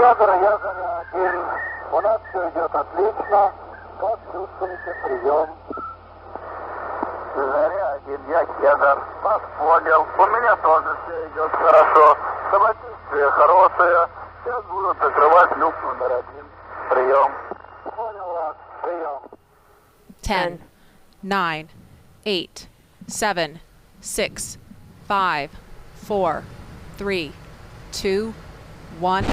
Один. У нас все идет отлично. Как чувствуете прием? Заря один, я Кедр. Вас понял. У меня тоже все идет хорошо. Самочувствие хорошее. Сейчас будут закрывать люк номер один. Прием. Понял вас. Прием. 10, 9, 8, 7, 6, 5, 4, 3, 2, 1.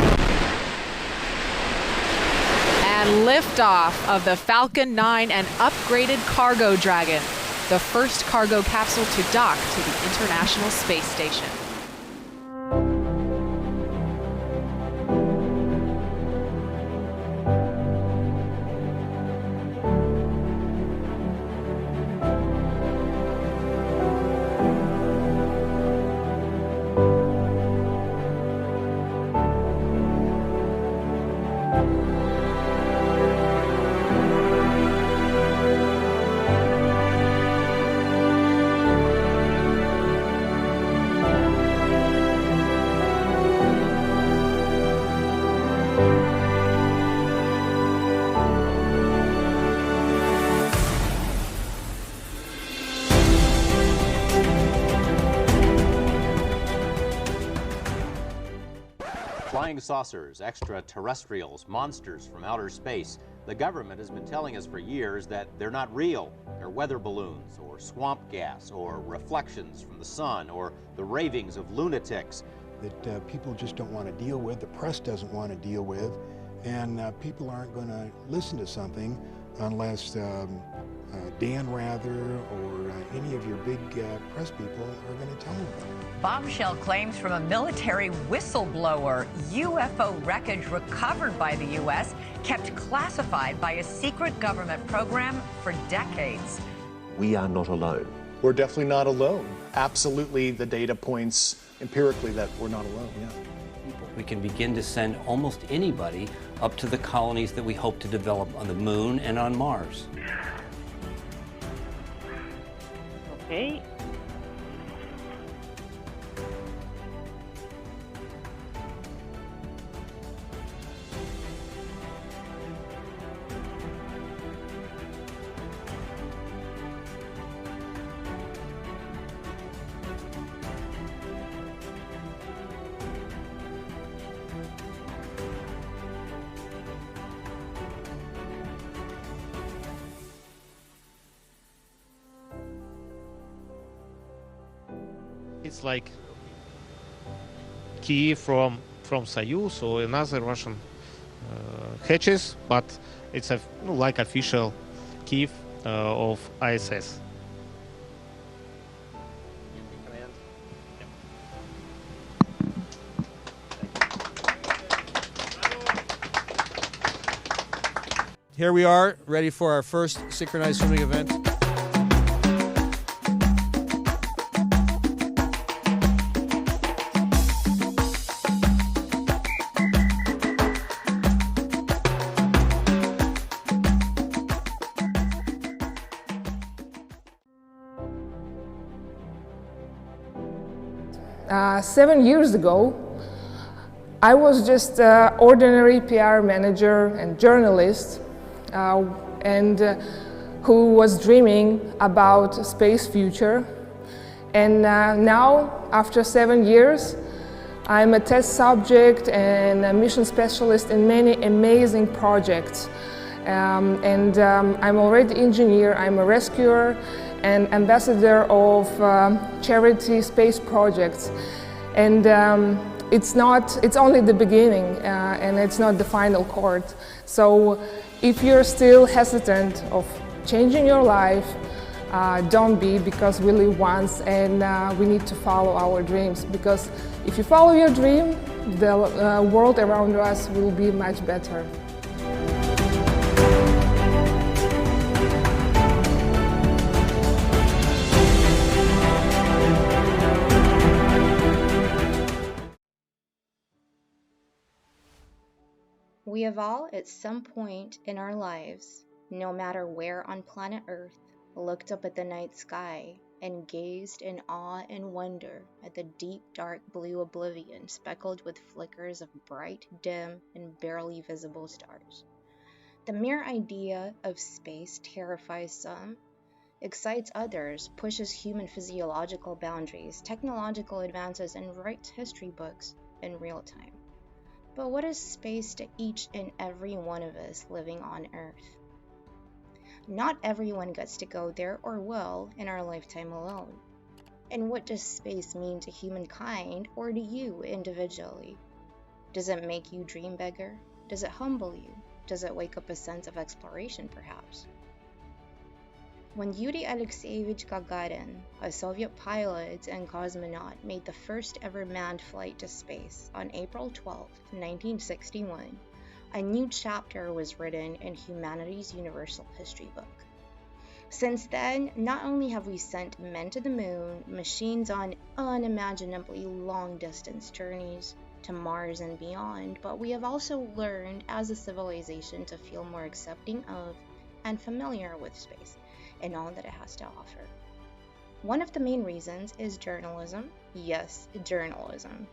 And liftoff of the Falcon 9 and upgraded Cargo Dragon, the first cargo capsule to dock to the International Space Station. Flying saucers, extraterrestrials, monsters from outer space. The government has been telling us for years that they're not real. They're weather balloons, or swamp gas, or reflections from the sun, or the ravings of lunatics. That people just don't want to deal with, the press doesn't want to deal with, and people aren't going to listen to something unless Dan Rather or any of your big press people are going to tell them. Bombshell claims from a military whistleblower. UFO wreckage recovered by the U.S. kept classified by a secret government program for decades. We are not alone. We're definitely not alone. Absolutely, the data points empirically that we're not alone, yeah. We can begin to send almost anybody up to the colonies that we hope to develop on the moon and on Mars. Okay. It's like key from Soyuz or another Russian hatches, but it's a like official key of ISS. Here we are, ready for our first synchronized swimming event. 7 years ago, I was just an ordinary PR manager and journalist who was dreaming about space future. And now, after 7 years, I'm a test subject and a mission specialist in many amazing projects. I'm already engineer, I'm a rescuer and ambassador of charity space projects. And it's only the beginning and it's not the final chord. So if you're still hesitant of changing your life, don't be, because we live once and we need to follow our dreams. Because if you follow your dream, the world around us will be much better. We have all, at some point in our lives, no matter where on planet Earth, looked up at the night sky and gazed in awe and wonder at the deep dark blue oblivion speckled with flickers of bright, dim, and barely visible stars. The mere idea of space terrifies some, excites others, pushes human physiological boundaries, technological advances, and writes history books in real time. But what is space to each and every one of us living on Earth? Not everyone gets to go there or will in our lifetime alone. And what does space mean to humankind or to you individually? Does it make you dream bigger? Does it humble you? Does it wake up a sense of exploration, perhaps? When Yuri Alexeyevich Gagarin, a Soviet pilot and cosmonaut, made the first ever manned flight to space on April 12, 1961, a new chapter was written in humanity's universal history book. Since then, not only have we sent men to the moon, machines on unimaginably long-distance journeys to Mars and beyond, but we have also learned as a civilization to feel more accepting of and familiar with space and all that it has to offer. One of the main reasons is journalism. Yes, journalism.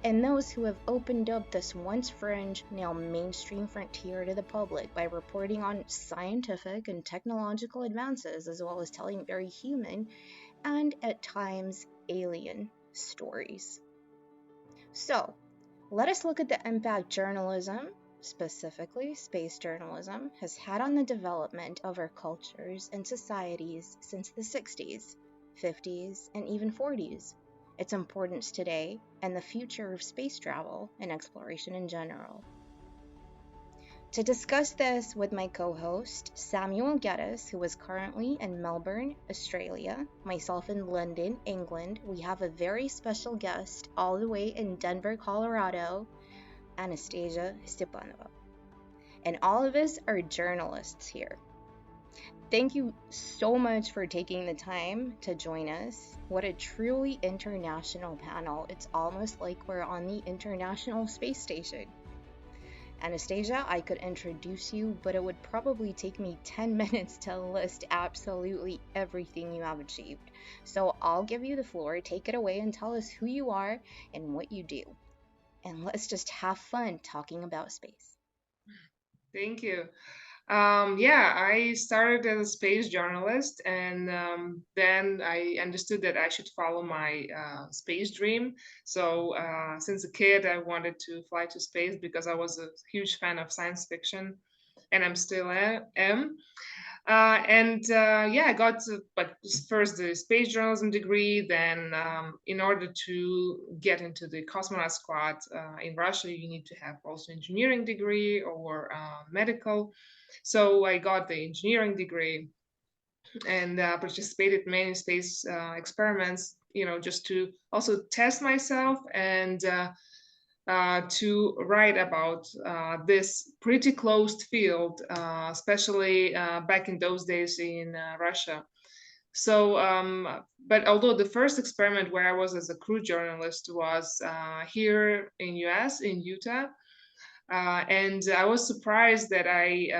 And those who have opened up this once fringe, now mainstream frontier to the public by reporting on scientific and technological advances, as well as telling very human and at times alien stories. So, let us look at the impact journalism, specifically space journalism, has had on the development of our cultures and societies since the 60s, 50s, and even 40s, its importance today, and the future of space travel and exploration in general. To discuss this with my co-host, Samuel Geddes, who is currently in Melbourne, Australia, myself in London, England, we have a very special guest all the way in Denver, Colorado, Anastasia Stepanova. And all of us are journalists here. Thank you so much for taking the time to join us. What a truly international panel. It's almost like we're on the International Space Station. Anastasia, I could introduce you, but it would probably take me 10 minutes to list absolutely everything you have achieved. So I'll give you the floor, take it away, and tell us who you are and what you do. And let's just have fun talking about space. Thank you. I started as a space journalist, and then I understood that I should follow my space dream. So since a kid, I wanted to fly to space because I was a huge fan of science fiction, and I'm still am. I got first the space journalism degree. Then, in order to get into the cosmonaut squad in Russia, you need to have also engineering degree or medical. So I got the engineering degree and participated in many space experiments, just to also test myself and to write about this pretty closed field, especially back in those days in Russia. So, but although the first experiment where I was as a crew journalist was here in US, in Utah, and I was surprised that I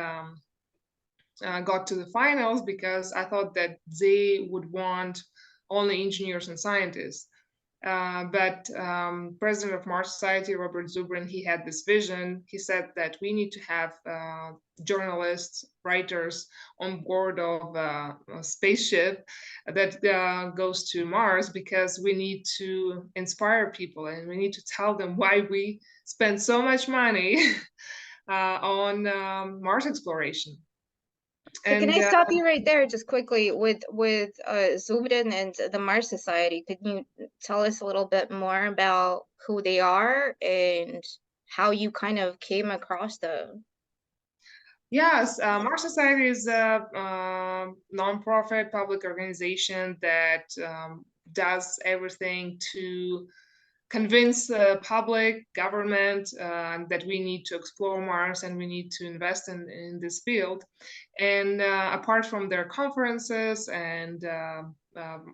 got to the finals because I thought that they would want only engineers and scientists. But president of Mars Society, Robert Zubrin, he had this vision. He said that we need to have journalists, writers on board of a spaceship that goes to Mars because we need to inspire people and we need to tell them why we spend so much money on Mars exploration. So can I stop you right there just quickly with Zubrin and the Mars Society? Could you tell us a little bit more about who they are and how you kind of came across them? Yes, Mars Society is a nonprofit public organization that does everything to convince the public, government that we need to explore Mars and we need to invest in this field. And apart from their conferences and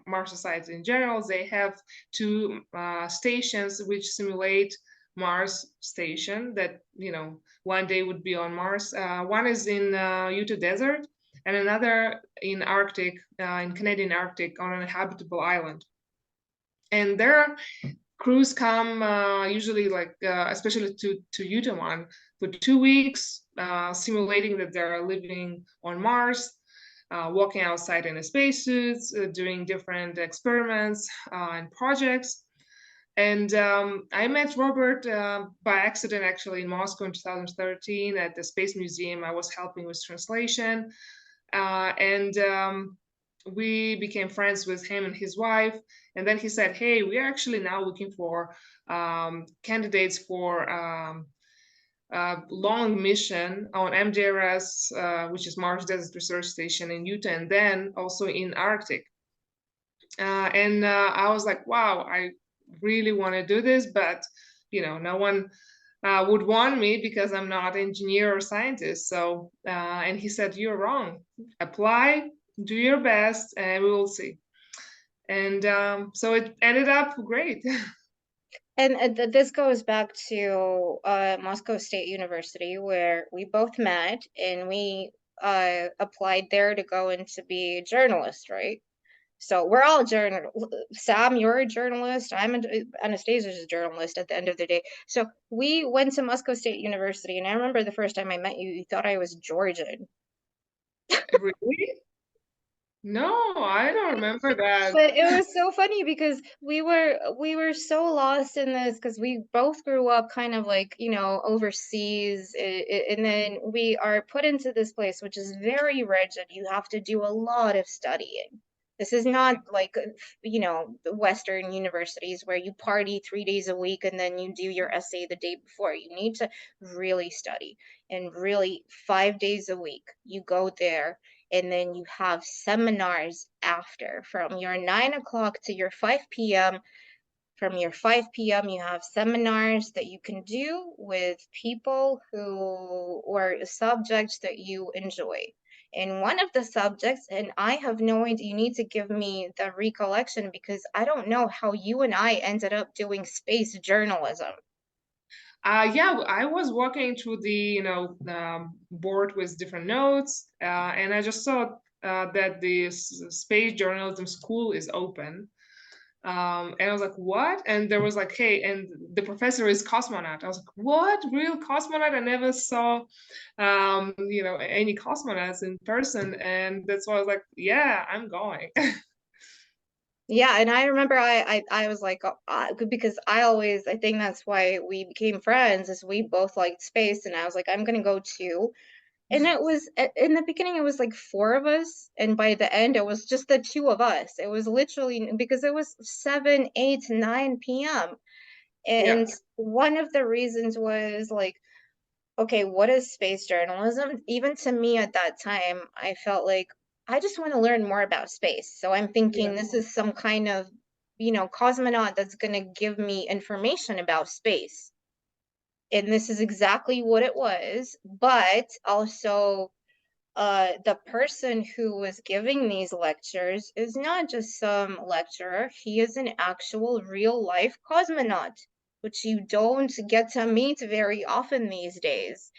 Mars Society in general, they have two stations which simulate Mars station that one day would be on Mars. One is in Utah Desert, and another in Arctic, in Canadian Arctic, on a habitable island. And their crews come usually like, especially to Utah for 2 weeks, simulating that they're living on Mars, walking outside in a spacesuits, doing different experiments and projects. And I met Robert by accident, actually, in Moscow in 2013 at the Space Museum. I was helping with translation. And we became friends with him and his wife. And then he said, hey, we are actually now looking for candidates for long mission on MDRS, which is Mars Desert Research Station in Utah, and then also in Arctic. And I was like, wow, I really want to do this, but no one would want me because I'm not engineer or scientist. So, and he said, you're wrong. Apply, do your best, and we will see. And so it ended up great. And this goes back to Moscow State University, where we both met, and we applied there to go in to be a journalist, right? So we're all journalists. Sam, you're a journalist. Anastasia's a journalist at the end of the day. So we went to Moscow State University, and I remember the first time I met you, you thought I was Georgian. Really? No, I don't remember that. But it was so funny because we were so lost in this, because we both grew up kind of like, overseas, and then we are put into this place which is very rigid. You have to do a lot of studying. This is not like, the Western universities where you party 3 days a week and then you do your essay the day before. You need to really study, and really 5 days a week you go there, and then you have seminars after, from your 9 o'clock to your 5 p.m. From your 5 p.m. you have seminars that you can do with people or subjects that you enjoy. And one of the subjects, and I have no idea, you need to give me the recollection, because I don't know how you and I ended up doing space journalism. Yeah, I was walking through the board with different notes, and I just saw that the space journalism school is open. And I was like, what? And there was like, hey, and the professor is cosmonaut. I was like, what? Real cosmonaut? I never saw, any cosmonauts in person. And that's why I was like, yeah, I'm going. Yeah, and I remember I was like, because I think that's why we became friends, is we both liked space, and I was like, I'm gonna go too. And it was, in the beginning, it was like 4 of us, and by the end, it was just the 2 of us. It was literally, because it was 7, 8, 9 p.m. And one of the reasons was like, okay, what is space journalism? Even to me at that time, I felt like I just want to learn more about space. So I'm thinking this is some kind of, cosmonaut that's going to give me information about space. And this is exactly what it was. But also, the person who was giving these lectures is not just some lecturer. He is an actual real life cosmonaut, which you don't get to meet very often these days.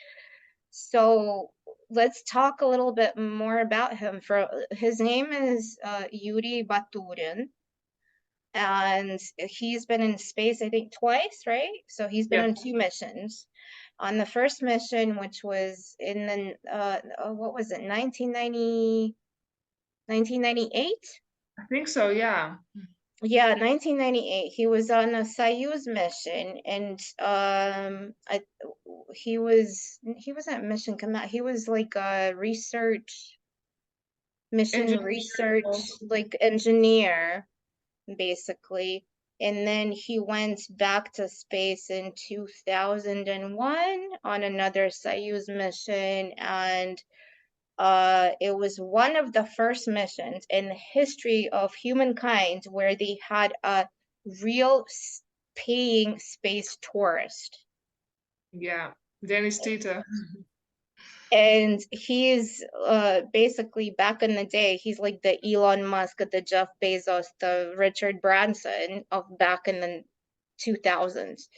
So let's talk a little bit more about him. His name is Yuri Baturin, and he's been in space, I think, twice, right? So he's been on 2 missions. On the first mission, which was in the what was it, 1998? I think so, yeah. Yeah, 1998. He was on a Soyuz mission, and he wasn't mission command. He was like a mission research, like engineer, basically. And then he went back to space in 2001 on another Soyuz mission, and it was one of the first missions in the history of humankind where they had a real paying space tourist. Yeah, Dennis Tita. And he's basically, back in the day, he's like the Elon Musk, the Jeff Bezos, the Richard Branson of back in the 2000s.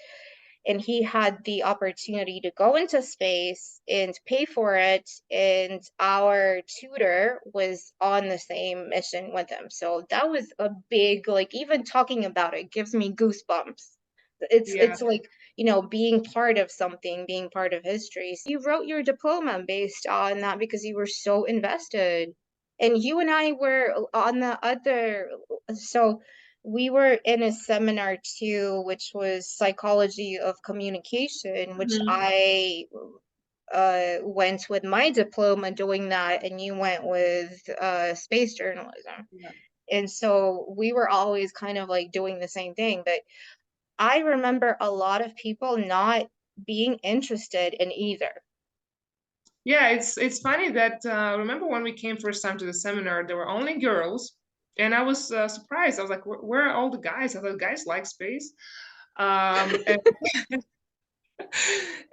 and he had the opportunity to go into space and pay for it, and our tutor was on the same mission with him. So that was a big, like, even talking about it gives me goosebumps. It's like, you know, being part of something, being part of history. So you wrote your diploma based on that because you were so invested. And you and I were on the other, so we were in a seminar too, which was psychology of communication, which I went with my diploma doing that, and you went with space journalism. And so we were always kind of like doing the same thing. But I remember a lot of people not being interested in either. Yeah, it's funny that remember when we came first time to the seminar, there were only girls, and I was surprised. I was like, where are all the guys? I thought guys like space. And,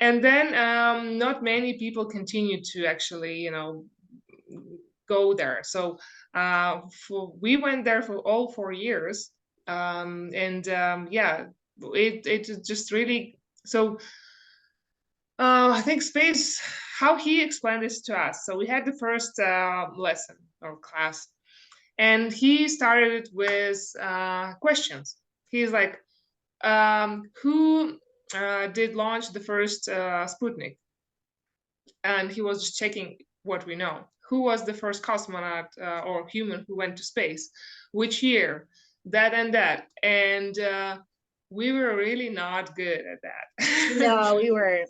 and then not many people continued to actually, you know, go there. So we went there for all 4 years, yeah, it just really so. I think space, how he explained this to us. So we had the first lesson or class, and he started with questions. He's like, who did launch the first Sputnik? And he was just checking what we know. Who was the first cosmonaut or human who went to space? Which year? That and that. And we were really not good at that. No, we were.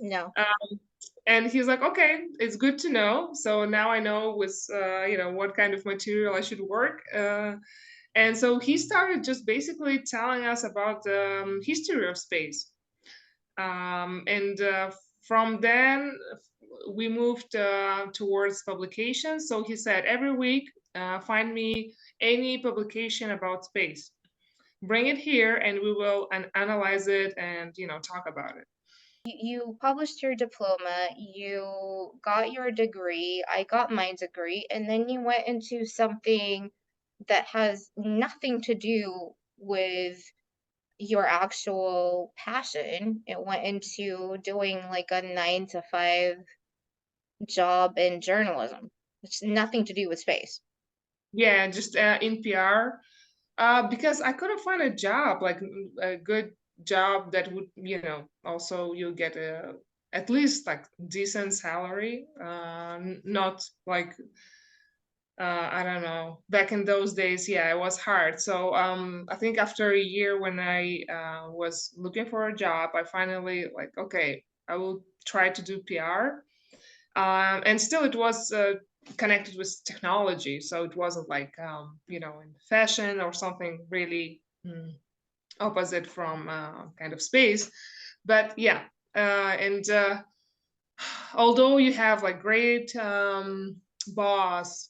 No. And he's like, okay, it's good to know. So now I know with, you know, what kind of material I should work. And so he started just basically telling us about the history of space. And from then we moved towards publications. So he said, every week, find me any publication about space. Bring it here and we will analyze it and, you know, talk about it. You published your diploma, you got your degree, I got my degree, and then you went into something that has nothing to do with your actual passion. It went into doing like a 9 to 5 job in journalism, which has nothing to do with space. Yeah, just in PR, because I couldn't find a job, like a good job that would, you know, also you get a at least like decent salary, not like I don't know, back in those days, yeah, it was hard. So I think after a year when I was looking for a job, I finally like, okay, I will try to do PR. And still it was connected with technology, so it wasn't like you know, in fashion or something really opposite from kind of space. But yeah, and although you have like great boss,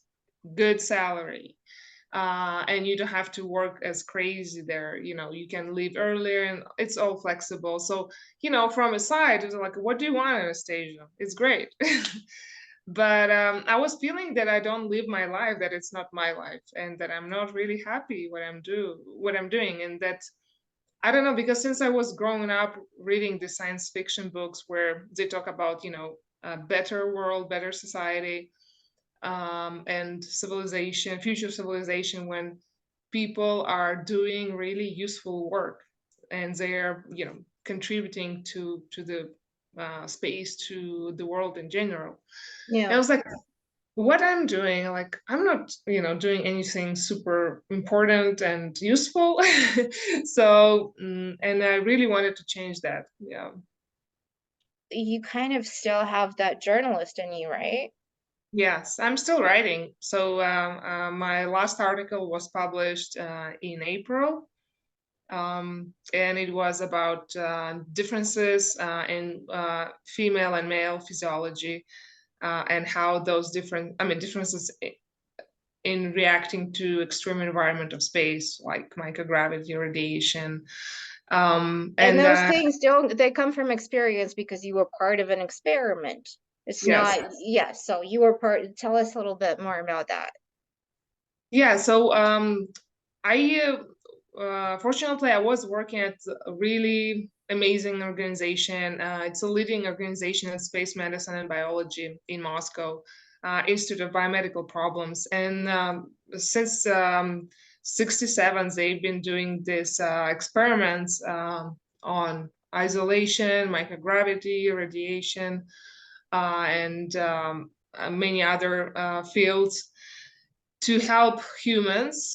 good salary, and you don't have to work as crazy there, you know, you can leave earlier and it's all flexible. So, you know, from a side, it's like, what do you want, Anastasia? It's great. But I was feeling that I don't live my life, that it's not my life, and that I'm not really happy what I'm doing, and that I don't know, because since I was growing up reading the science fiction books where they talk about, you know, a better world, better society, and civilization, future civilization, when people are doing really useful work and they're, you know, contributing to the space, to the world in general. Yeah. And I was like, what I'm doing, like, I'm not, you know, doing anything super important and useful. So, and I really wanted to change that. Yeah. You kind of still have that journalist in you, right? Yes, I'm still writing. So my last article was published in April. And it was about differences in female and male physiology, and how those differences in reacting to extreme environment of space, like microgravity, radiation. And those things they come from experience because you were part of an experiment. It's yes. not, yes, so you were tell us a little bit more about that. Yeah, so I fortunately I was working at a really amazing organization. It's a leading organization in space medicine and biology in Moscow, Institute of Biomedical Problems. And since 67, they've been doing these experiments on isolation, microgravity, radiation, and many other fields to help humans,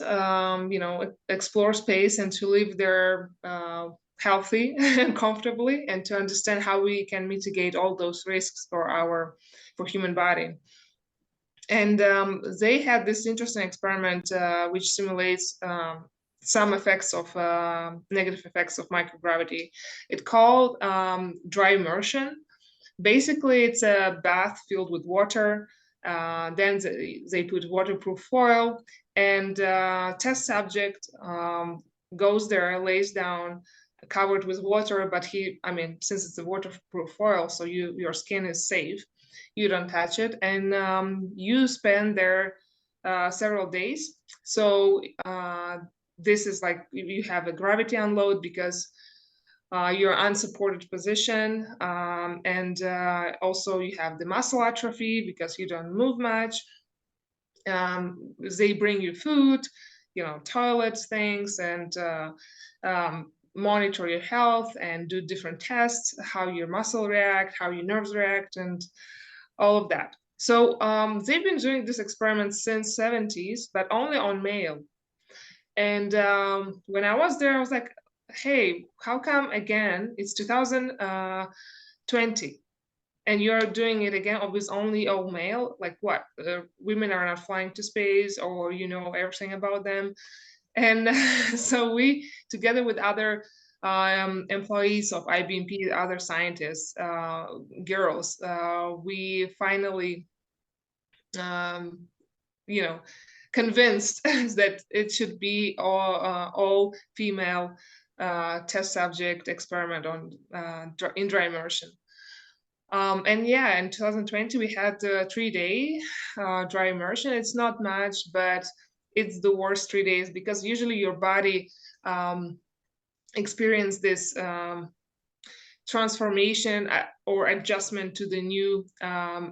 explore space and to live there healthy and comfortably, and to understand how we can mitigate all those risks for human body. And they had this interesting experiment which simulates some effects of negative effects of microgravity. It's called dry immersion. Basically, it's a bath filled with water. Then they put waterproof foil, and test subject goes there, lays down, covered with water. But since it's a waterproof foil, so your skin is safe. You don't touch it, and you spend there several days. So this is like you have a gravity unload because your unsupported position, and also you have the muscle atrophy because you don't move much. They bring you food, toilets, things, and monitor your health and do different tests, how your muscle react, how your nerves react, and all of that. So they've been doing this experiment since 70s, but only on male. And when I was there, I was like, hey, how come again it's 2020 and you're doing it again with only all male? Like what? Women are not flying to space, or you know everything about them. And so we, together with other employees of IBMP, other scientists, girls, we finally, convinced that it should be all female test subject experiment on in dry immersion. And yeah, in 2020 we had the 3-day dry immersion. It's not much, but it's the worst 3 days because usually your body experience this transformation or adjustment to the new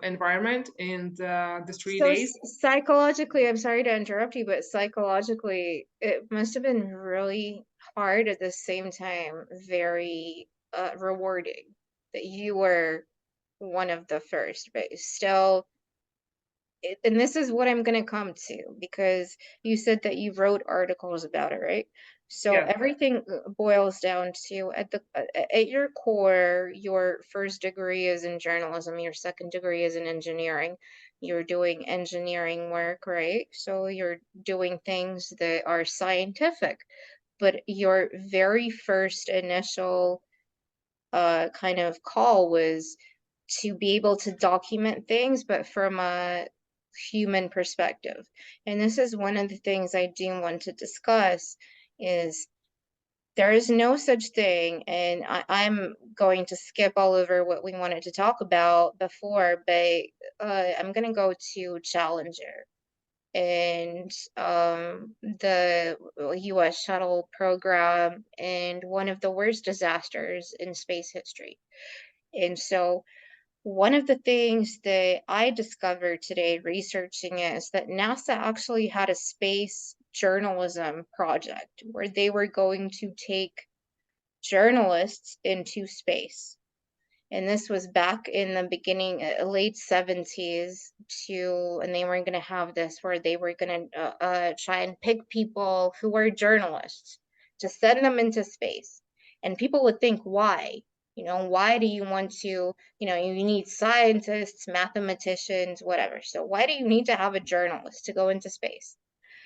environment in the 3 days. Psychologically, I'm sorry to interrupt you, but psychologically, it must have been really hard at the same time, very rewarding that you were one of the first, but still, and this is what I'm going to come to, because you said that you wrote articles about it, right? So Yeah. everything boils down to at your core, your first degree is in journalism, your second degree is in engineering. You're doing engineering work, right? So you're doing things that are scientific, but your very first initial kind of call was to be able to document things, but from a human perspective. And this is one of the things I do want to discuss is there is no such thing, and I'm going to skip all over what we wanted to talk about before, but I'm going to go to Challenger and the US shuttle program and one of the worst disasters in space history. And so one of the things that I discovered today researching it is that NASA actually had a space journalism project where they were going to take journalists into space. And this was back in the beginning, late 70s, and they were going to have this where they were going to try and pick people who were journalists to send them into space. And people would think, why? Why do you want to, you need scientists, mathematicians, whatever. So why do you need to have a journalist to go into space?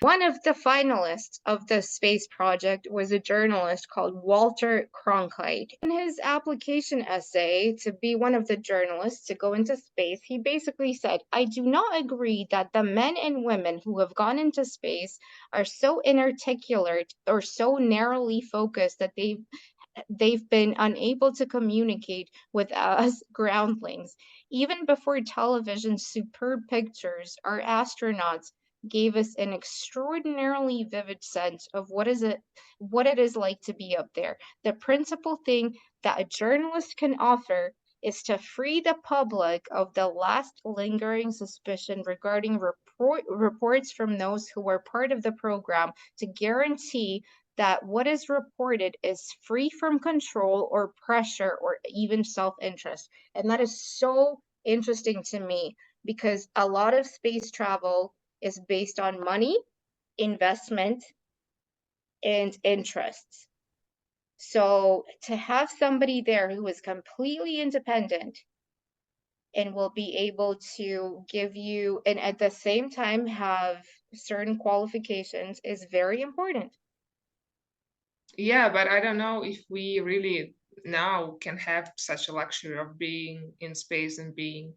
One of the finalists of the space project was a journalist called Walter Cronkite. In his application essay to be one of the journalists to go into space, he basically said, I do not agree that the men and women who have gone into space are so inarticulate or so narrowly focused that they've been unable to communicate with us groundlings. Even before television's superb pictures, our astronauts gave us an extraordinarily vivid sense of what it is like to be up there. The principal thing that a journalist can offer is to free the public of the last lingering suspicion regarding reports from those who were part of the program, to guarantee that what is reported is free from control or pressure or even self-interest. And that is so interesting to me, because a lot of space travel is based on money, investment, and interests. So to have somebody there who is completely independent and will be able to give you, and at the same time have certain qualifications, is very important. Yeah, but I don't know if we really now can have such a luxury of being in space and being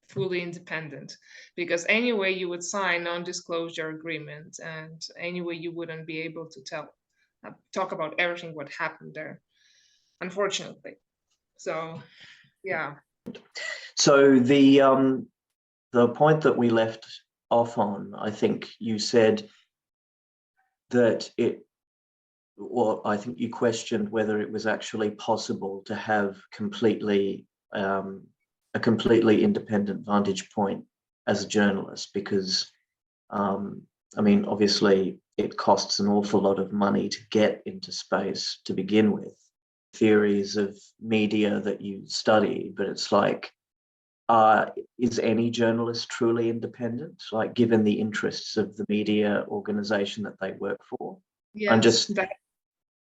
fully independent, because anyway you would sign non-disclosure agreement, and anyway you wouldn't be able to talk about everything what happened there, unfortunately. So yeah. So the point that we left off on, I think you said that I think you questioned whether it was actually possible to have a completely independent vantage point as a journalist, because I mean, obviously it costs an awful lot of money to get into space to begin with. Theories of media that you study, but it's like, is any journalist truly independent, like given the interests of the media organization that they work for? Yes,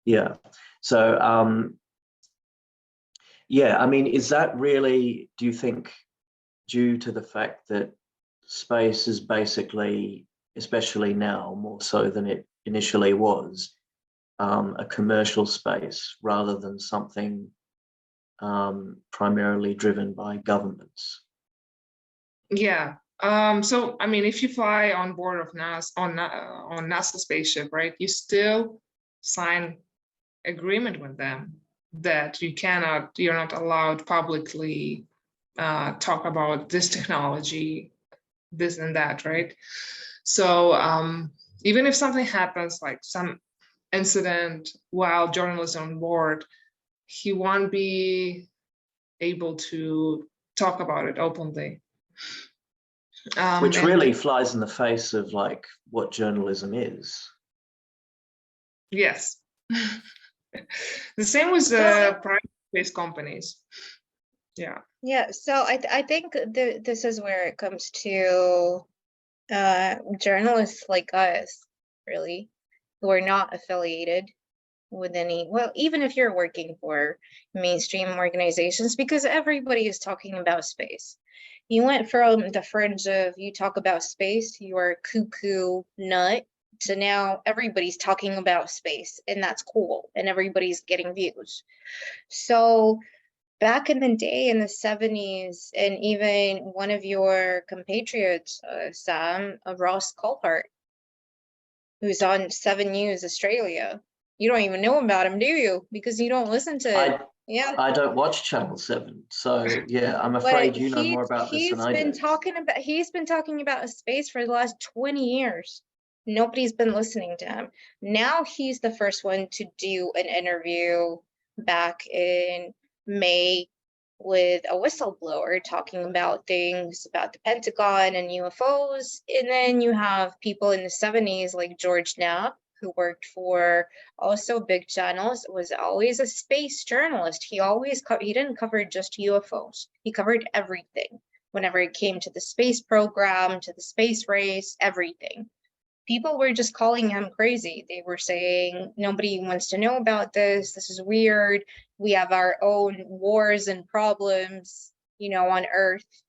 yeah. So yeah, I mean, is that really, do you think, due to the fact that space is basically, especially now more so than it initially was, a commercial space rather than something primarily driven by governments? Yeah. So I mean, if you fly on board of NASA on NASA spaceship, right, you still sign agreement with them that you're not allowed publicly talk about this technology, this and that, right? So even if something happens, like some incident while journalists on board, he won't be able to talk about it openly. Which really flies in the face of like what journalism is. Yes. The same with private space companies. Yeah. Yeah, so I think this is where it comes to journalists like us, really, who are not affiliated with any, well, even if you're working for mainstream organizations, because everybody is talking about space. You went from the fringe of, you talk about space, you are cuckoo nut, to now everybody's talking about space, and that's cool, and everybody's getting views. So back in the day, in the 70s, and even one of your compatriots, Sam, Ross Coulthart, who's on 7 News Australia, you don't even know about him, do you? Because you don't listen to yeah. I don't watch Channel 7, so yeah, I'm afraid you know more about this than I do. He's been talking about space for the last 20 years. Nobody's been listening to him. Now he's the first one to do an interview back in May with a whistleblower talking about things about the Pentagon and UFOs. And then you have people in the 70s like George Knapp, who worked for also big channels, was always a space journalist. He didn't cover just UFOs. He covered everything. Whenever it came to the space program, to the space race, everything. People were just calling him crazy. They were saying, nobody wants to know about this. This is weird. We have our own wars and problems, on Earth.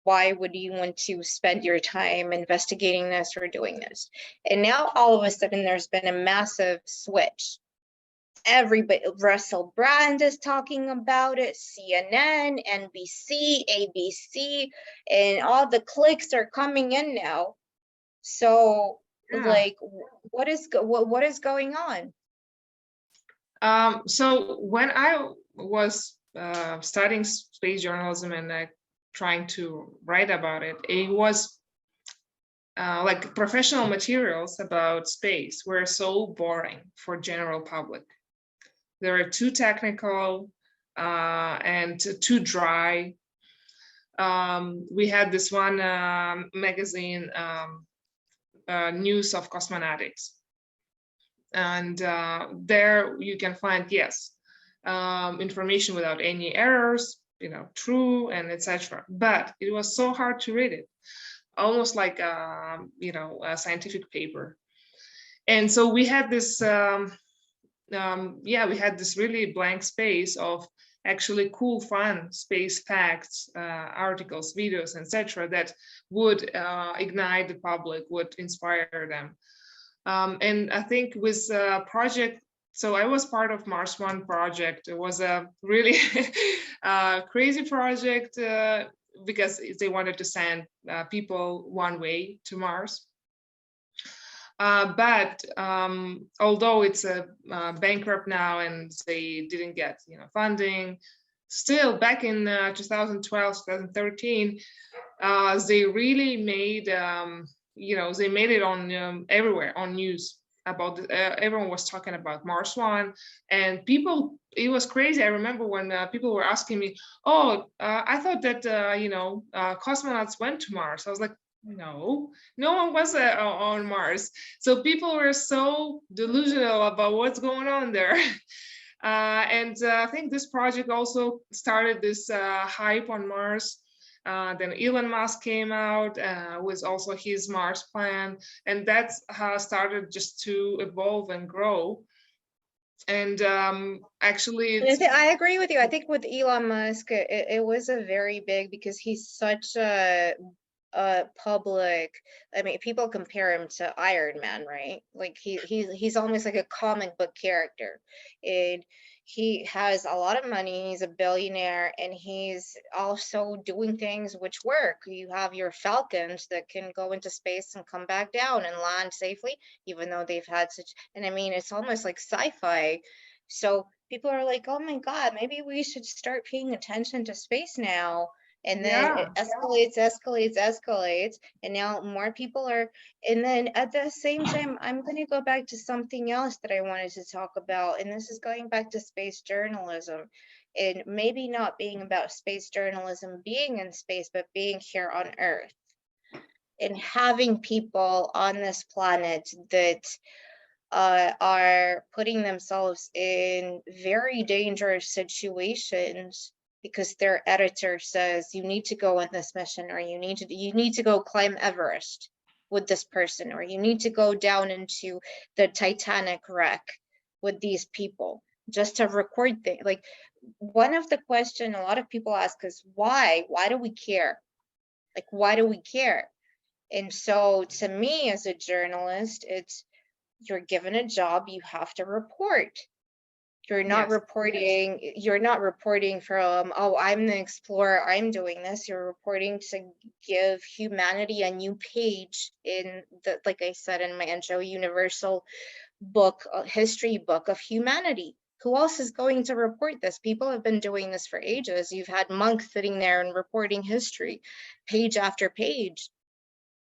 Why would you want to spend your time investigating this or doing this? And now all of a sudden there's been a massive switch. Everybody, Russell Brand is talking about it, CNN, NBC, ABC, and all the clicks are coming in now. So, like, what is going on? So when I was studying space journalism and trying to write about it, it was like professional materials about space were so boring for general public. They were too technical and too dry. We had this one magazine, News of Cosmonautics, and there you can find, yes, information without any errors, true and etc. But it was so hard to read it, almost like a scientific paper. And so we had this, we had this really blank space of actually cool, fun space facts, articles, videos, etc., that would ignite the public, would inspire them. And I think with project, so I was part of Mars One project. It was a really crazy project because they wanted to send people one way to Mars. But although it's bankrupt now and they didn't get funding, still back in 2012, 2013, they really made they made it on everywhere on news about everyone was talking about Mars One, and people, it was crazy. I remember when people were asking me, "Oh, I thought that cosmonauts went to Mars." I was like, no one was on Mars. So people were so delusional about what's going on there. And I think this project also started this hype on Mars. Then Elon Musk came out with also his Mars plan, and that's how it started just to evolve and grow. And actually, I agree with you. I think with Elon Musk, it was a very big, because he's such a public, I mean, people compare him to Iron Man, right? Like he's almost like a comic book character, and he has a lot of money, he's a billionaire, and he's also doing things which work. You have your Falcons that can go into space and come back down and land safely, even though they've had such, and I mean, it's almost like sci-fi. So people are like, oh my God, maybe we should start paying attention to space now. And then it escalates, and now more people are, and then at the same time, I'm going to go back to something else that I wanted to talk about, and this is going back to space journalism, and maybe not being about space journalism being in space, but being here on Earth, and having people on this planet that are putting themselves in very dangerous situations because their editor says you need to go on this mission, or you need to go climb Everest with this person, or you need to go down into the Titanic wreck with these people just to record things. Like, one of the questions a lot of people ask is why do we care? Like, why do we care? And so to me as a journalist, it's, you're given a job, you have to report. You're not reporting from, oh, I'm the explorer, I'm doing this. You're reporting to give humanity a new page in the, like I said in my intro, universal book, history book of humanity. Who else is going to report this? People have been doing this for ages. You've had monks sitting there and reporting history, page after page.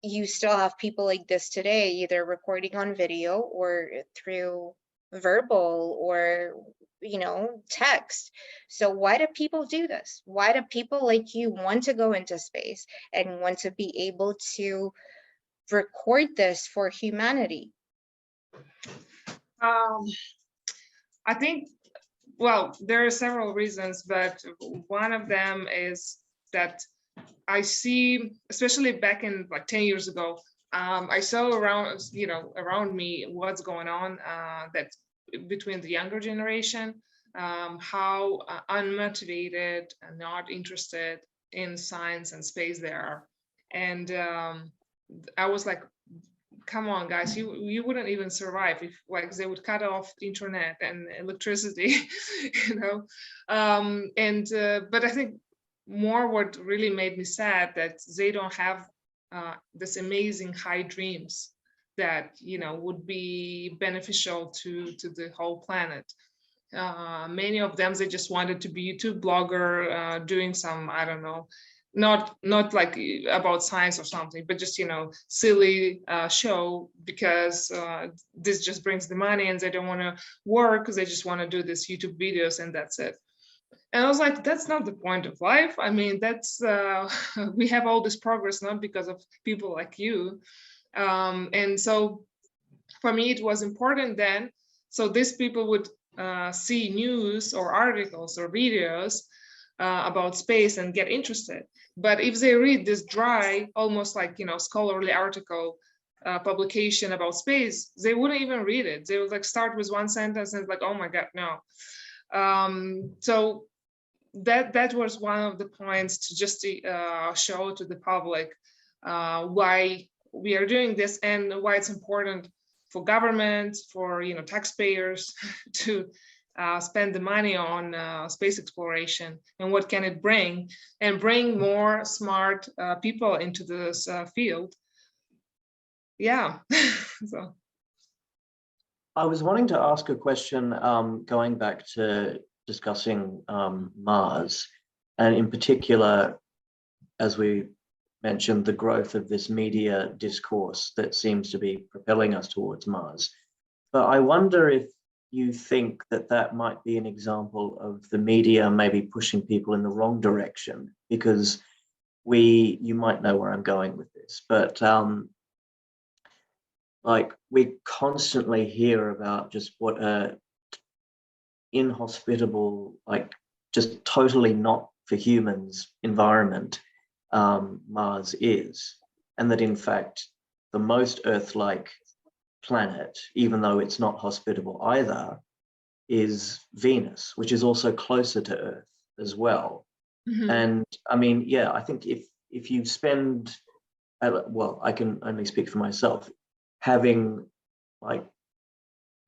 You still have people like this today, either recording on video or through verbal or text. So why do people do this? Why do people like you want to go into space and want to be able to record this for humanity? I think, well, there are several reasons, but one of them is that I see, especially back in like 10 years ago, I saw around me what's going on that between the younger generation, how unmotivated and not interested in science and space they are. And I was like, come on, guys, you wouldn't even survive if like they would cut off the internet and electricity, but I think more what really made me sad that they don't have this amazing high dreams that would be beneficial to the whole planet. Many of them, they just wanted to be YouTube blogger, doing some, I don't know, not like about science or something, but just, silly show, because this just brings the money and they don't want to work because they just want to do this YouTube videos and that's it. And I was like, that's not the point of life. I mean, that's we have all this progress not because of people like you. And so for me, it was important then. So these people would see news or articles or videos about space and get interested. But if they read this dry, almost like, scholarly article publication about space, they wouldn't even read it. They would like start with one sentence and like, oh my God, no. So that was one of the points to just show to the public why we are doing this and why it's important for government, for taxpayers to spend the money on space exploration and what can it bring, and bring more smart people into this field. Yeah. So I was wanting to ask a question going back to discussing Mars, and in particular, as we mentioned, the growth of this media discourse that seems to be propelling us towards Mars. But I wonder if you think that might be an example of the media maybe pushing people in the wrong direction, because you might know where I'm going with this, but like we constantly hear about just what a inhospitable, like just totally not for humans environment Mars is, and that in fact the most Earth-like planet, even though it's not hospitable either, is Venus, which is also closer to Earth as well. Mm-hmm. And I mean, yeah, I think if you spend, well, I can only speak for myself, having like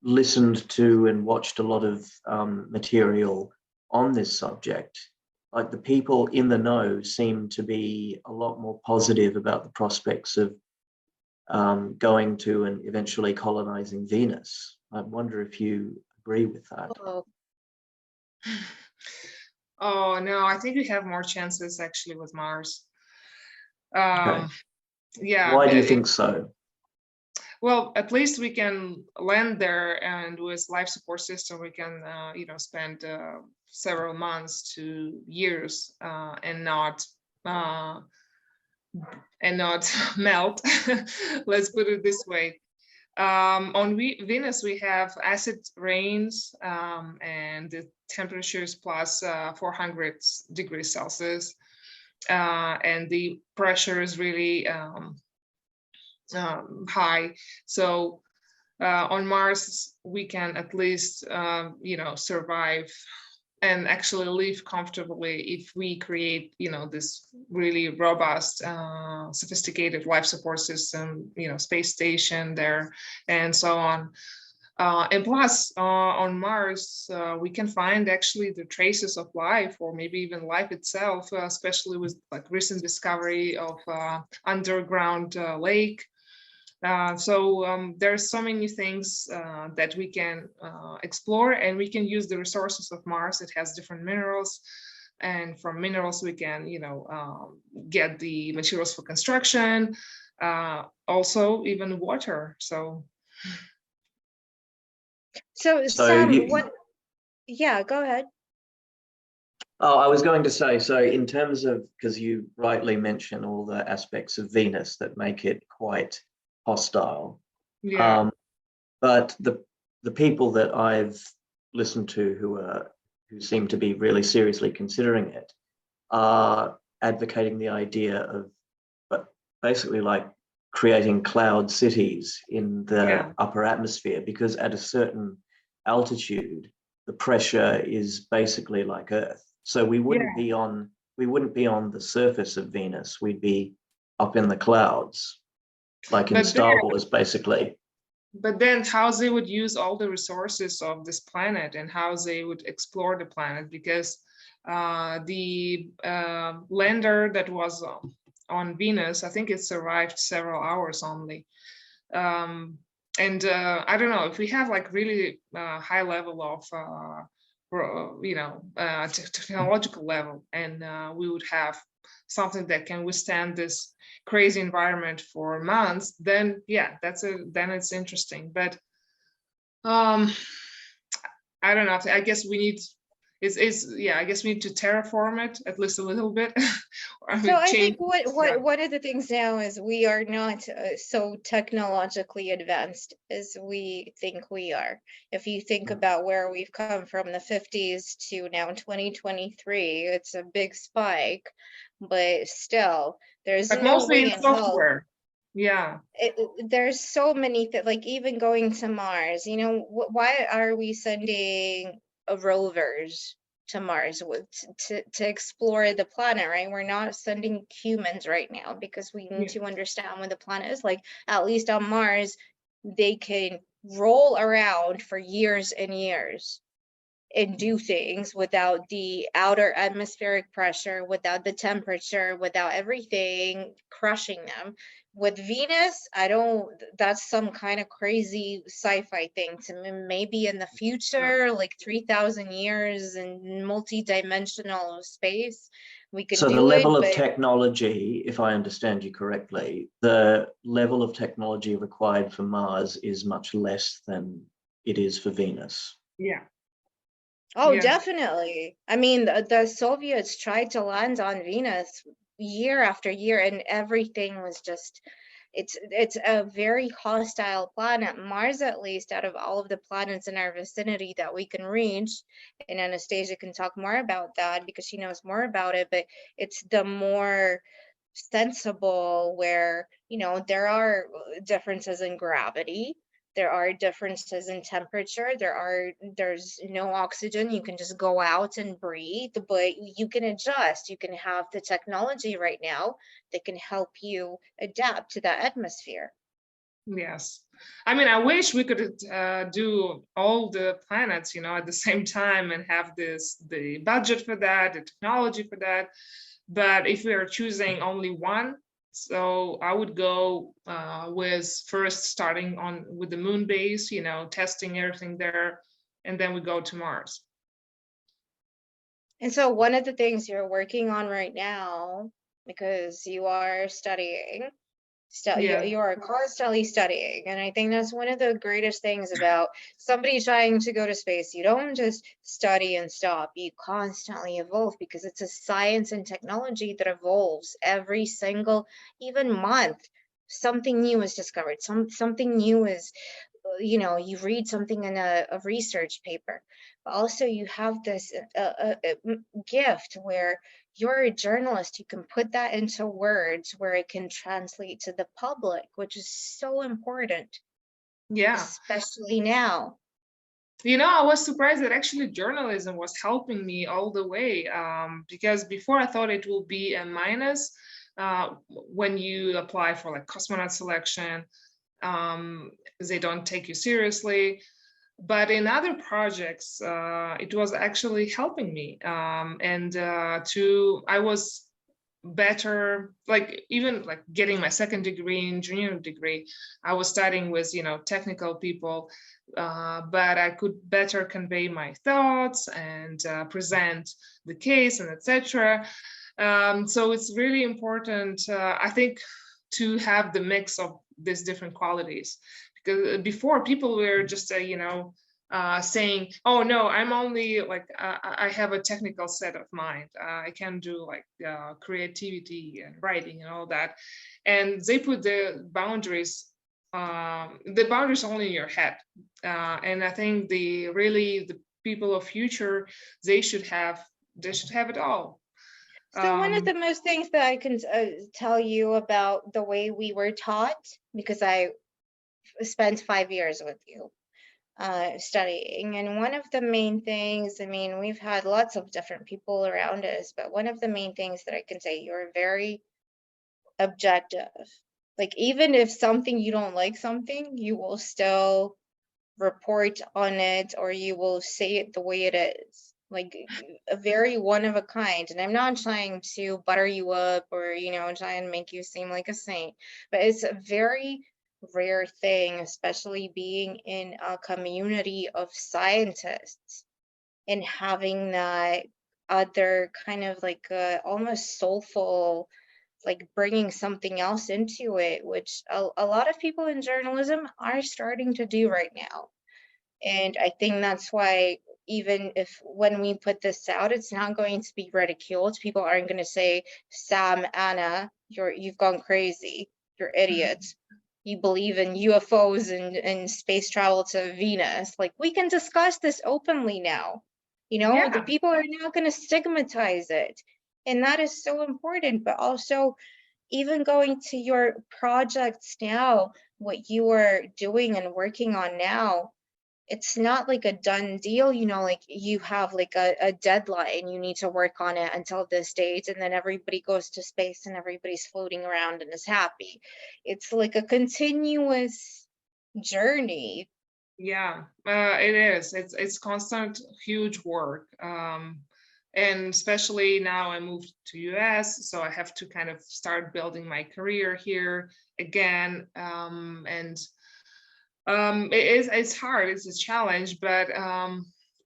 listened to and watched a lot of material on this subject, like the people in the know seem to be a lot more positive about the prospects of going to and eventually colonizing Venus. I wonder if you agree with that. Oh no, I think we have more chances actually with Mars. Okay. Yeah. Why do you think so? Well, at least we can land there, and with life support system, we can, spend several months to years and not melt. Let's put it this way. On Venus, we have acid rains and the temperatures plus 400 degrees Celsius, and the pressure is really high. So on Mars, we can at least, survive and actually live comfortably if we create, this really robust, sophisticated life support system, space station there, and so on. And plus, on Mars, we can find actually the traces of life, or maybe even life itself, especially with like recent discovery of underground lake. So there's so many things that we can explore, and we can use the resources of Mars. It has different minerals, and from minerals we can, get the materials for construction, also even water. So Sam, yeah, go ahead. Oh, I was going to say, so in terms of, because you rightly mentioned all the aspects of Venus that make it quite hostile. Yeah. But the people that I've listened to who seem to be really seriously considering it are advocating the idea of basically like creating cloud cities in the upper atmosphere, because at a certain altitude the pressure is basically like Earth. So we wouldn't be on the surface of Venus, we'd be up in the clouds, like in Star Wars, basically. But then how they would use all the resources of this planet and how they would explore the planet, because the lander that was on Venus, I think it survived several hours only. And I don't know, if we have like really high level of technological level, and we would have something that can withstand this crazy environment for months, then yeah, then it's interesting. But I don't know. I guess we need I guess we need to terraform it at least a little bit. So I think yeah. one of the things now is we are not so technologically advanced as we think we are. If you think about where we've come from the 50s to now 2023, it's a big spike, but still, there's But no mostly way in in hell. software. Yeah. There's so many like even going to Mars, you know, why are we sending rovers to Mars to explore the planet, right? We're not sending humans right now because we need to understand what the planet is like. At least on Mars, they can roll around for years and years and do things without the outer atmospheric pressure, without the temperature, without everything crushing them. With Venus, that's some kind of crazy sci-fi thing to me. Maybe in the future, like 3,000 years in multi-dimensional space, we could So do the level it, of but technology, if I understand you correctly, the level of technology required for Mars is much less than it is for Venus. Yeah. oh, Yeah. definitely. I mean, the Soviets tried to land on Venus year after year, and everything was just, it's a very hostile planet. Mars, at least, out of all of the planets in our vicinity that we can reach, and Anastasia can talk more about that because she knows more about it, but it's the more sensible where, you know, there are differences in gravity. There are differences in temperature. There's no oxygen. You can just go out and breathe, but you can adjust. You can have the technology right now that can help you adapt to that atmosphere. Yes. I mean, I wish we could do all the planets, you know, at the same time and have the budget for that, the technology for that. But if we are choosing only one, so I would go with first starting with the moon base, you know, testing everything there, and then we go to Mars. And so one of the things you're working on right now, because you are studying, Yeah. you're constantly studying, and I think that's one of the greatest things about somebody trying to go to space. You don't just study and stop, you constantly evolve, because it's a science and technology that evolves every single, even month. Something new is discovered, something new is, you know, you read something in a research paper, but also you have this gift where you're a journalist. You can put that into words where it can translate to the public, which is so important. Yeah. Especially now. You know, I was surprised that actually journalism was helping me all the way, because before I thought it will be a minus when you apply for like cosmonaut selection. They don't take you seriously. But in other projects, it was actually helping me. I was better, like even like getting my second degree, engineering degree, I was studying with, you know, technical people, but I could better convey my thoughts and present the case and etc. So it's really important, I think, to have the mix of these different qualities, because before people were just saying, oh no, I'm only like I have a technical set of mind, I can do like creativity and writing and all that, and they put the boundaries only in your head, and I think the people of future, they should have it all. So one of the most things that I can tell you about the way we were taught, because I spent 5 years with you studying, and one of the main things, I mean, we've had lots of different people around us, but one of the main things that I can say, you're very objective. Like, even if you don't like something, you will still report on it, or you will say it the way it is, like a very one of a kind. And I'm not trying to butter you up or, you know, try and make you seem like a saint, but it's a very rare thing, especially being in a community of scientists and having that other kind of like almost soulful, like bringing something else into it, which a lot of people in journalism are starting to do right now. And I think that's why, even if when we put this out, it's not going to be ridiculed. People aren't going to say, Sam, Anna, you've gone crazy. You're idiots. You believe in UFOs and space travel to Venus. Like, we can discuss this openly now. You know, Yeah. the people are not going to stigmatize it. And that is so important. But also, even going to your projects now, what you are doing and working on now, it's not like a done deal, you know, like you have like a deadline, you need to work on it until this date, and then everybody goes to space and everybody's floating around and is happy. It's like a continuous journey. Yeah, it is. It's constant, huge work. And especially now I moved to US, so I have to kind of start building my career here again. It's hard, it's a challenge, but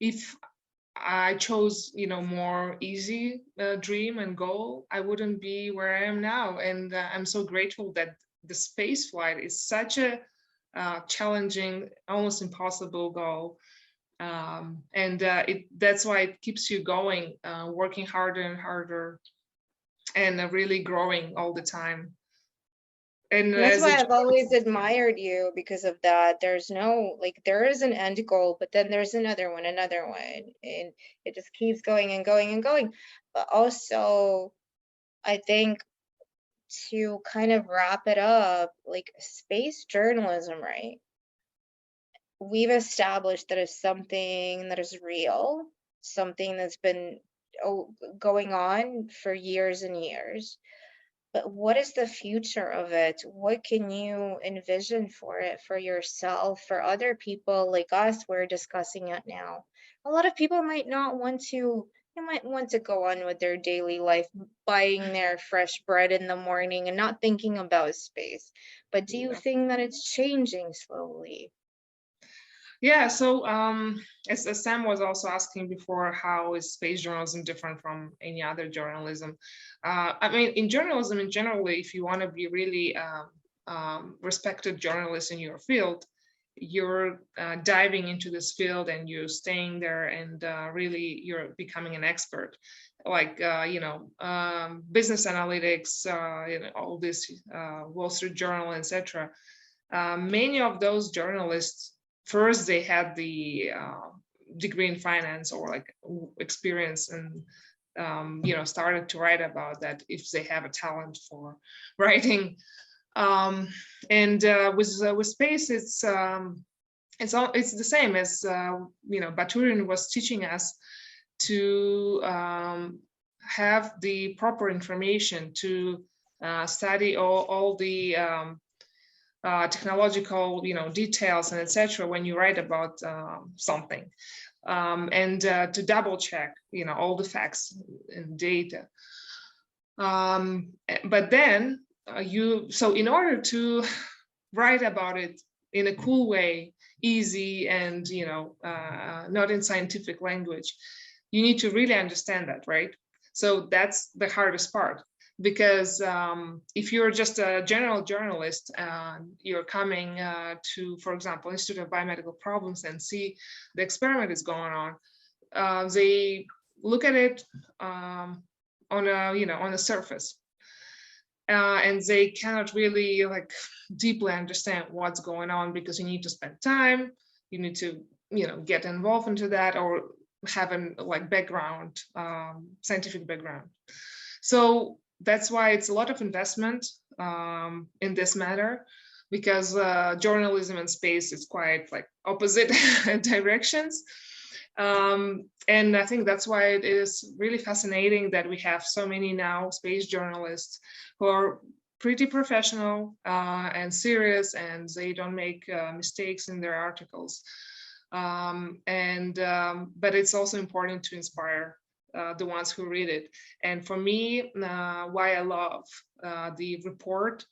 if I chose, you know, more easy dream and goal, I wouldn't be where I am now. And I'm so grateful that the space flight is such a challenging, almost impossible goal. That's why it keeps you going, working harder and harder, and really growing all the time. And that's why I've always admired you, because of that. There's no, like, there is an end goal, but then there's another one, and it just keeps going and going and going. But also, I think, to kind of wrap it up, like, space journalism, right? We've established that it's something that is real, something that's been going on for years and years. But what is the future of it? What can you envision for it, for yourself, for other people like us? We're discussing it now. A lot of people might not want to, they might want to go on with their daily life, buying their fresh bread in the morning and not thinking about space. But do you think that it's changing slowly? Yeah, so as Sam was also asking before, how is space journalism different from any other journalism? I mean, in journalism in general, if you want to be really respected journalist in your field, you're diving into this field and you're staying there, and really you're becoming an expert. Like, business analytics, all this Wall Street Journal, etc. Many of those journalists, first they had the degree in finance or like experience, and started to write about that if they have a talent for writing. With space, it's the same as Baturin was teaching us to have the proper information to study all the technological, details and etc. when you write about something, and to double check, all the facts and data. But then so in order to write about it in a cool way, easy, and not in scientific language, you need to really understand that, right? So that's the hardest part. Because if you're just a general journalist, you're coming to, for example, Institute of Biomedical Problems and see the experiment is going on, they look at it on a surface, and they cannot really deeply understand what's going on, because you need to spend time, you need to get involved into that, or have an background, scientific background. So that's why it's a lot of investment in this matter, because journalism and space is quite opposite directions. And I think that's why it is really fascinating that we have so many now space journalists who are pretty professional and serious, and they don't make mistakes in their articles. But it's also important to inspire the ones who read it. And for me, why I love the report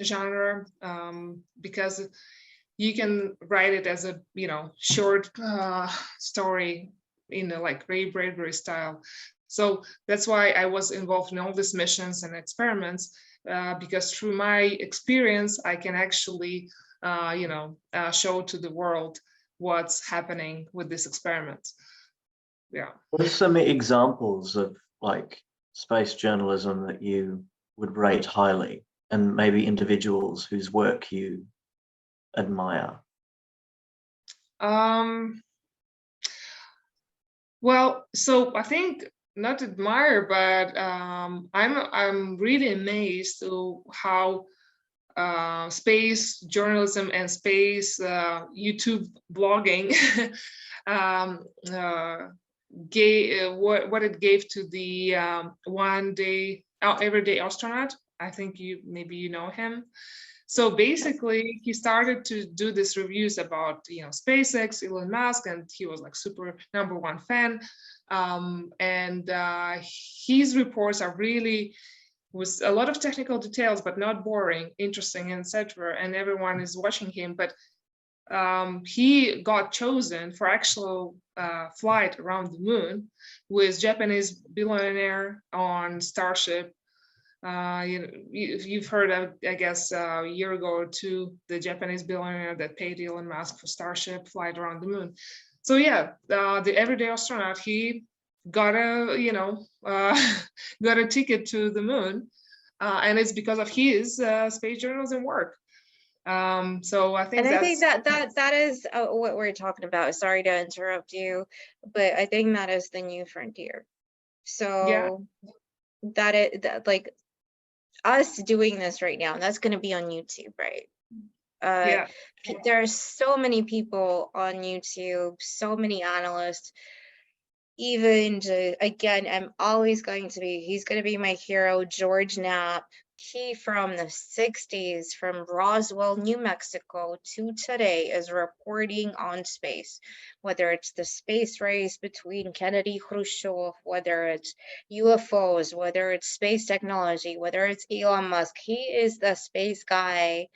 genre, because you can write it as a short story in a like Ray Bradbury style. So that's why I was involved in all these missions and experiments, because through my experience, I can actually, show to the world what's happening with this experiment. Yeah. What are some examples of like space journalism that you would rate highly, and maybe individuals whose work you admire? Well, so I think not admire, but I'm really amazed to how space journalism and space YouTube blogging gave what it gave to the everyday astronaut. I think maybe you know him. So basically, he started to do these reviews about SpaceX, Elon Musk, and he was like super #1 fan. And his reports are really with a lot of technical details, but not boring, interesting, etc. And everyone is watching him. But he got chosen for actual flight around the moon with Japanese billionaire on Starship. You've heard of, I guess, a year ago or two, the Japanese billionaire that paid Elon Musk for Starship flight around the moon. So yeah, the everyday astronaut, he got got a ticket to the moon, and it's because of his space journalism work. So I think that is what we're talking about. Sorry to interrupt you, but I think that is the new frontier. So that us doing this right now, that's going to be on YouTube, right? There are so many people on YouTube, so many analysts. Even again, he's going to be my hero, George Knapp. He from the 60s, from Roswell, New Mexico to today, is reporting on space, whether it's the space race between Kennedy, Khrushchev, whether it's UFOs, whether it's space technology, whether it's Elon Musk. He is the space guy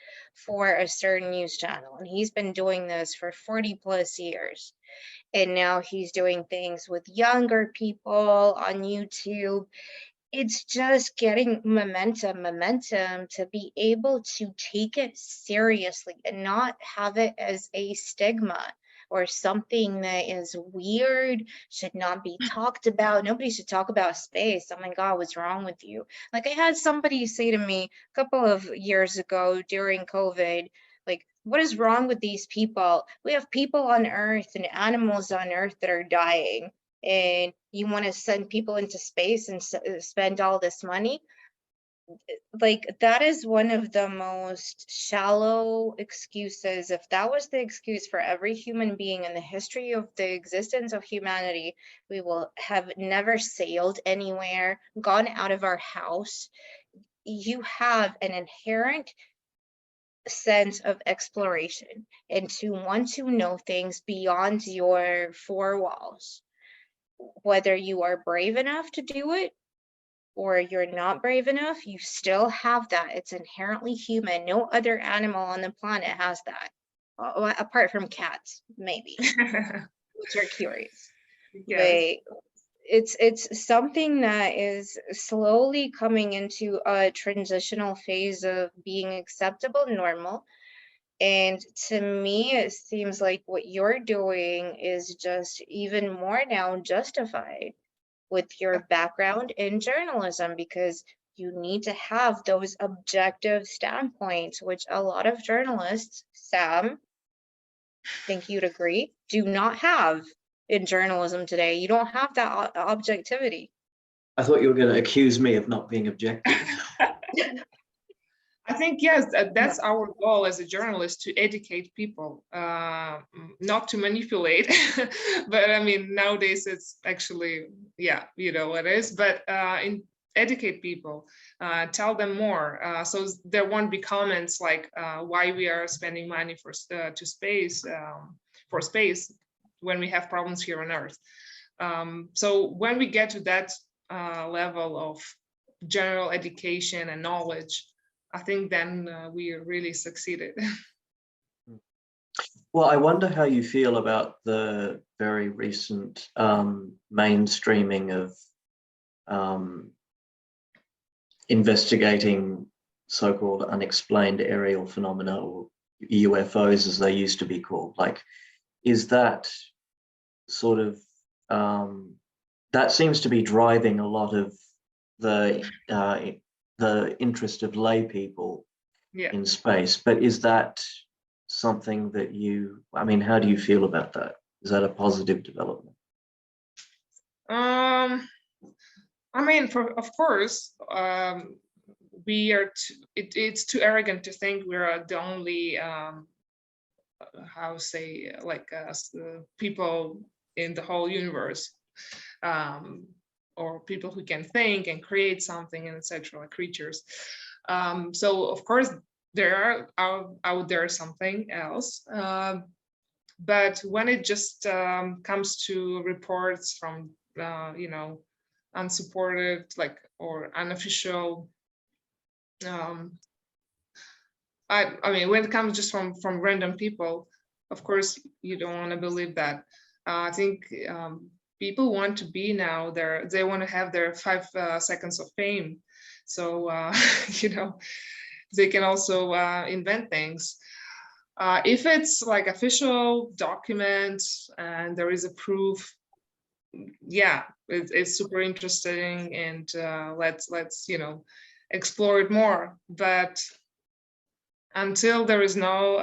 for a certain news channel, and he's been doing this for 40 plus years. And now he's doing things with younger people on YouTube. It's just getting momentum to be able to take it seriously and not have it as a stigma or something that is weird, should not be talked about. Nobody should talk about space. Oh my God, what's wrong with you? Like, I had somebody say to me a couple of years ago during COVID, like, what is wrong with these people? We have people on Earth and animals on Earth that are dying, and you want to send people into space and spend all this money? Like, that is one of the most shallow excuses. If that was the excuse for every human being in the history of the existence of humanity, we will have never sailed anywhere, gone out of our house. You have an inherent sense of exploration and to want to know things beyond your four walls. Whether you are brave enough to do it or you're not brave enough, you still have that. It's inherently human. No other animal on the planet has that, apart from cats, maybe, which are curious. Yes. But it's something that is slowly coming into a transitional phase of being acceptable, normal. And to me, it seems like what you're doing is just even more now justified with your background in journalism, because you need to have those objective standpoints, which a lot of journalists, Sam, I think you'd agree, do not have in journalism today. You don't have that objectivity. I thought you were going to accuse me of not being objective. I think, yes, that's our goal as a journalist, to educate people, not to manipulate. But I mean, nowadays it's actually, it is, but educate people, tell them more. So there won't be comments like why we are spending money for space when we have problems here on Earth. So when we get to that level of general education and knowledge, I think then we really succeeded. Well, I wonder how you feel about the very recent mainstreaming of investigating so-called unexplained aerial phenomena, or UFOs as they used to be called. Like, is that sort of, that seems to be driving a lot of the interest of lay people in space. But is that something that you, I mean, how do you feel about that? Is that a positive development? I mean, of course, we are. It's too arrogant to think we're the only, how say, like people in the whole universe, or people who can think and create something, and etc. Creatures. So of course there are out there something else. But when it just comes to reports from unsupported, like, or unofficial, I mean, when it comes just from random people, of course you don't want to believe that. I think people want to be now there. They want to have their 5 seconds of fame. So they can also invent things. If it's like official documents and there is a proof, yeah, it's super interesting, and let's explore it more. But until there is no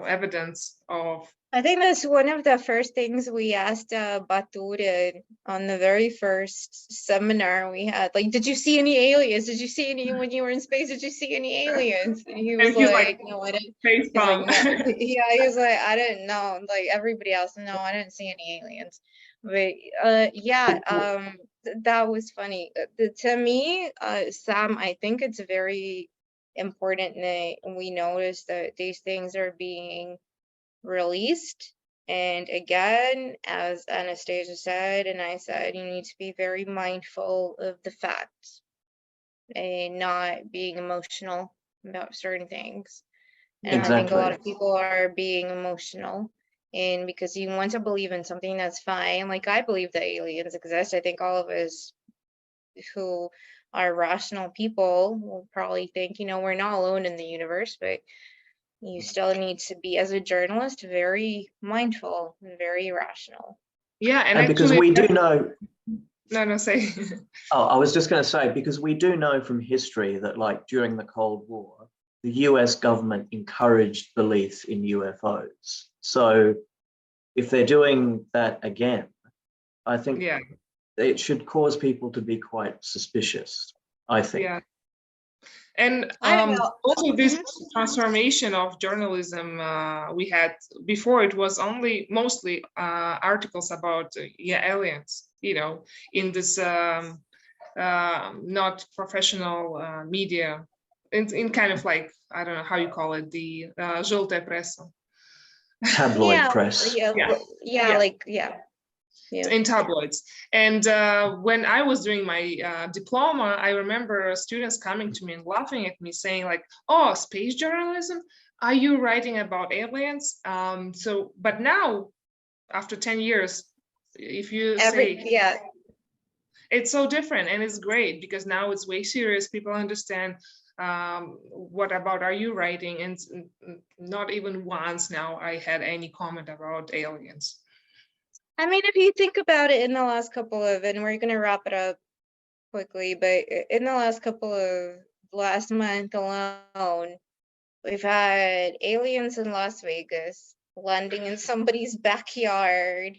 evidence of, I think that's one of the first things we asked Baturin on the very first seminar we had. Like, did you see any aliens? Did you see any, when you were in space, did you see any aliens? And he was like, no, I didn't. He's like, no. Yeah, he was like, I didn't know. Like everybody else, no, I didn't see any aliens. But that was funny. To me, Sam, I think it's very important that we notice that these things are being released. And again, as Anastasia said, and I said, you need to be very mindful of the facts and not being emotional about certain things. And exactly. I think a lot of people are being emotional, and because you want to believe in something, that's fine. Like, I believe that aliens exist. I think all of us who are rational people will probably think, we're not alone in the universe, but you still need to be, as a journalist, very mindful and very rational. Yeah, and because we do know. No, say. Oh, I was just going to say, because we do know from history that, like, during the Cold War, the US government encouraged belief in UFOs. So if they're doing that again, I think it should cause people to be quite suspicious, I think. Yeah. And also this transformation of journalism we had before, it was mostly articles about aliens, in this not professional media, in kind of like, I don't know how you call it, the желтая пресса. Tabloid press. In tabloids. And when I was doing my diploma, I remember students coming to me and laughing at me, saying like, oh, space journalism, are you writing about aliens? But now, after 10 years, if you say, it's so different, and it's great, because now it's way serious. People understand what about are you writing, and not even once now I had any comment about aliens. I mean, if you think about it, in the last couple of, and we're going to wrap it up quickly, but in the last month alone, we've had aliens in Las Vegas landing in somebody's backyard,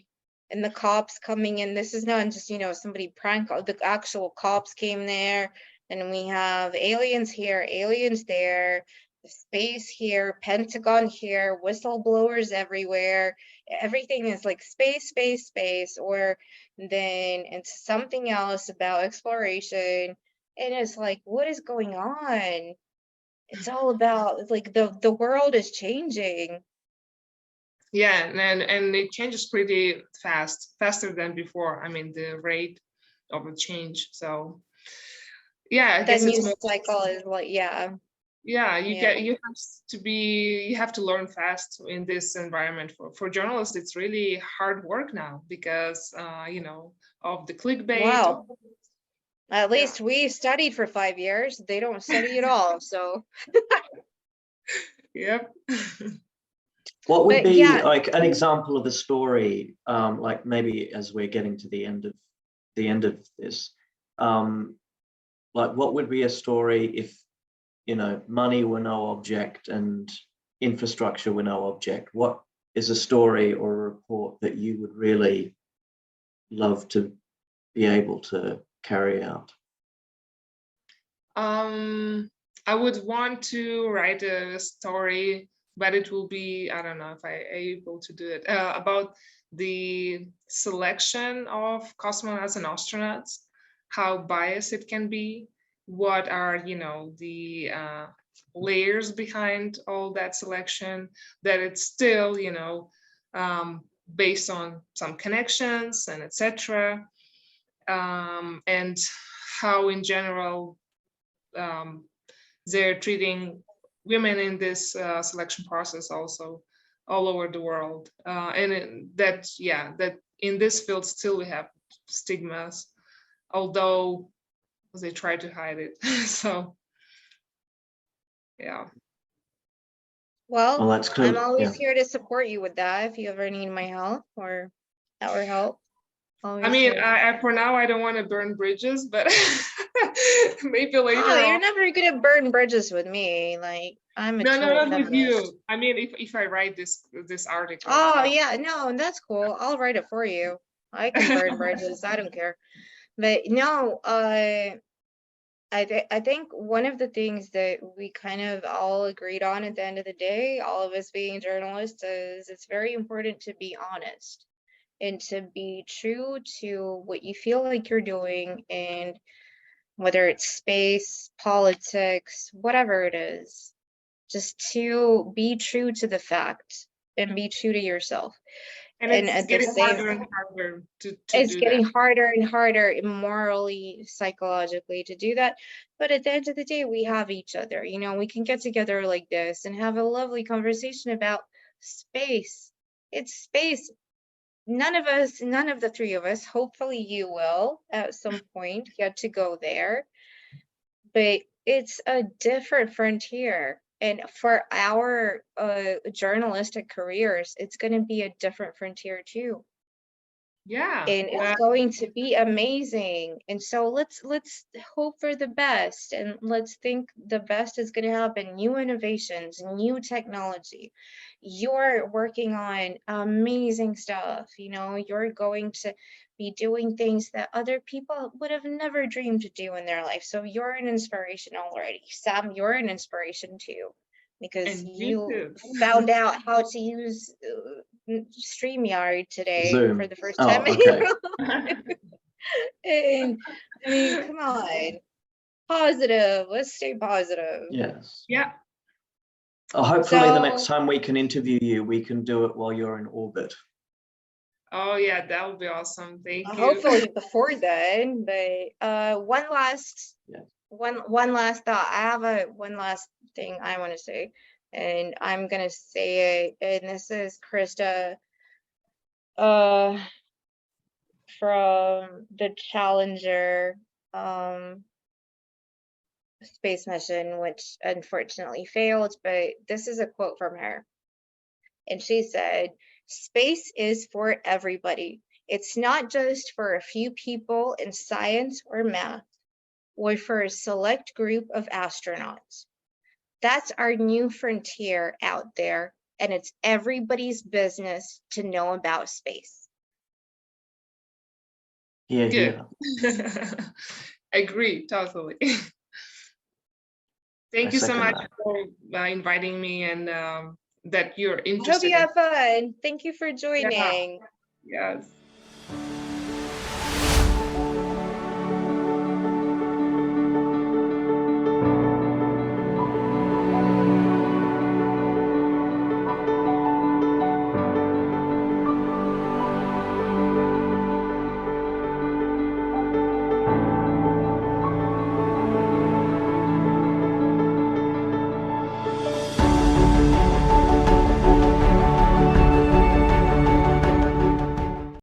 and the cops coming in. This is not just, somebody prank, the actual cops came there, and we have aliens here, aliens there, space here, Pentagon here, whistleblowers everywhere. Everything is like space, space, space, or then it's something else about exploration. And it's like, what is going on? It's all about, like, the world is changing. Yeah, and it changes pretty fast, faster than before. I mean, the rate of the change. So yeah, I guess the news cycle is like, Yeah, you have to learn fast in this environment. For journalists, it's really hard work now because of the clickbait. Wow. At least we studied for 5 years. They don't study at all, so. Yep. What would be like an example of a story, like maybe as we're getting to the end of this, like what would be a story if, money were no object and infrastructure were no object? What is a story or a report that you would really love to be able to carry out? I would want to write a story, but it will be, I don't know if I'm able to do it, about the selection of cosmonauts and astronauts, how biased it can be, what are, the layers behind all that selection, that it's still, based on some connections and etc. And how in general they're treating women in this selection process also all over the world. And that in this field still we have stigmas, although they try to hide it. So, yeah. Well, that's cool. I'm always here to support you with that if you ever need my help or our help. I mean, for now, I don't want to burn bridges, but maybe later on. You're never gonna burn bridges with me. Like, I'm a not with you. I mean, if I write this article. Oh yeah, no, that's cool. I'll write it for you. I can burn bridges. I don't care. But no, I think one of the things that we kind of all agreed on at the end of the day, all of us being journalists, is it's very important to be honest and to be true to what you feel like you're doing, and whether it's space, politics, whatever it is, just to be true to the fact and be true to yourself. And it's getting harder and harder to it's getting harder and harder morally, psychologically to do that. But at the end of the day, we have each other. We can get together like this and have a lovely conversation about space. It's space. None of the three of us, hopefully you will at some point get to go there. But it's a different frontier. And for our journalistic careers, it's going to be a different frontier too. Yeah. And it's going to be amazing. And so let's hope for the best, and let's think the best is going to happen. New innovations, new technology. You're working on amazing stuff. You're going to be doing things that other people would have never dreamed to do in their life. So you're an inspiration already. Sam, you're an inspiration too, because you found out how to use StreamYard today Zoom. for the first time. Okay. And I mean, come on. Positive. Let's stay positive. Yes. Yeah. Hopefully the next time we can interview you, we can do it while you're in orbit. Oh yeah, that would be awesome. Thank you. Hopefully before then, but one last thought. I have one last thing I want to say, and I'm gonna say it. And this is Krista, from the Challenger space mission, which unfortunately failed. But this is a quote from her, and she said, "Space is for everybody. It's not just for a few people in science or math, or for a select group of astronauts. That's our new frontier out there, and it's everybody's business to know about space." Yeah, good. Yeah. Agree, totally. Thank you so much for inviting me, and that you're interested. I hope you have fun. Thank you for joining. Yeah. Yes.